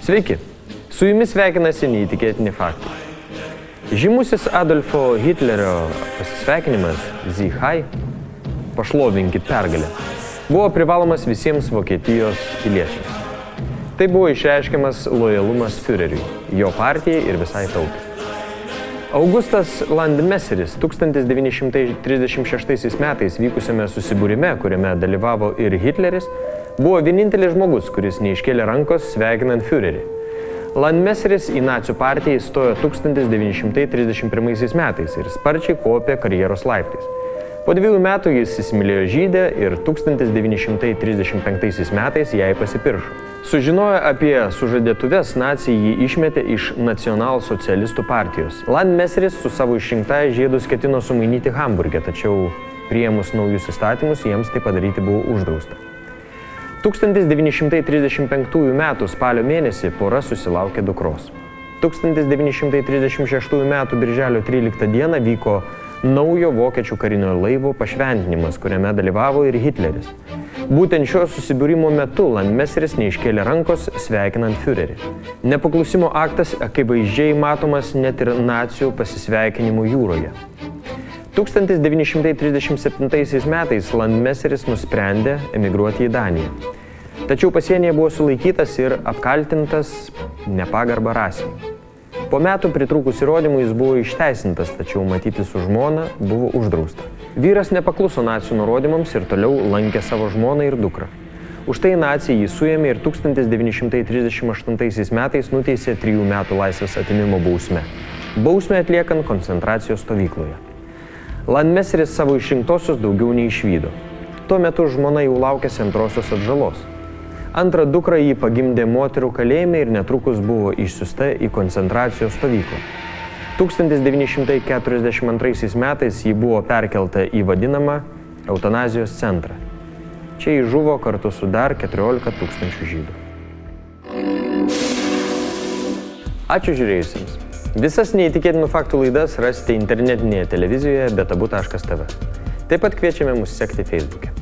Sveiki, su jumis sveikinasi neįtikėtini faktai. Žymusis Adolfo Hitlerio pasisveikinimas Sie Heil, pašlovinkit pergalę, buvo privalomas visiems Vokietijos piliečiams. Tai buvo išreiškiamas lojalumas Führeriui, jo partijai ir visai tautai. Augustas Landmeseris 1936 metais vykusiame susibūrime, kuriame dalyvavo ir Hitleris, buvo vienintelis žmogus, kuris neiškėlė rankos sveikinant Führerį. Landmeseris į nacių partiją įstojo 1931 metais ir sparčiai kopė karjeros laiptais. Po 2 metų jis įsimylėjo žydę ir 1935 metais jai pasipiršo. Sužinojo apie sužadėtuves, naciai jį išmetė iš nacionalsocialistų partijos. Landmeseris su savo išrinktąja žiedus ketino sumainyti Hamburge, tačiau priėmus naujus įstatymus jiems tai padaryti buvo uždrausta. 1935 metų spalio mėnesį pora susilaukė dukros. 1936 metų birželio 13 dieną vyko naujo vokiečių karinio laivo pašventinimas, kuriame dalyvavo ir Hitleris. Būtent šio susibūrimo metu Landmeseris neiškėlė rankos sveikinant Führerį. Nepaklusimo aktas akivaizdžiai matomas net ir nacių pasisveikinimų jūroje. 1937 metais Landmeseris nusprendė emigruoti į Daniją. Tačiau pasienyje buvo sulaikytas ir apkaltintas nepagarba rasei. Po metų pritrūkus įrodymų jis buvo išteisintas, tačiau matyti su žmona buvo uždrausta. Vyras nepakluso nacių nurodymams ir toliau lankė savo žmoną ir dukrą. Už tai naciai jį suėmė ir 1938 metais nuteisė 3 metų laisvės atėmimo bausme. Bausmę atliekant koncentracijos stovykloje. Landmeseris savo išrinktosios daugiau neišvydo. Tuo metu žmona jau laukėsi antrosios atžalos. Antrą dukrą jį pagimdė moterų kalėjime ir netrukus buvo išsiųsta į koncentracijos stovyklą. 1942 metais jį buvo perkelta į vadinamą eutanazijos centrą. Čia jį žuvo kartu su dar 14 tūkstančių žydų. Ačiū žiūrėjusiems. Visas neįtikėtinų faktų laidas rasite internetinėje televizijoje betabu.tv. Taip pat kviečiame mus sekti Facebook'e.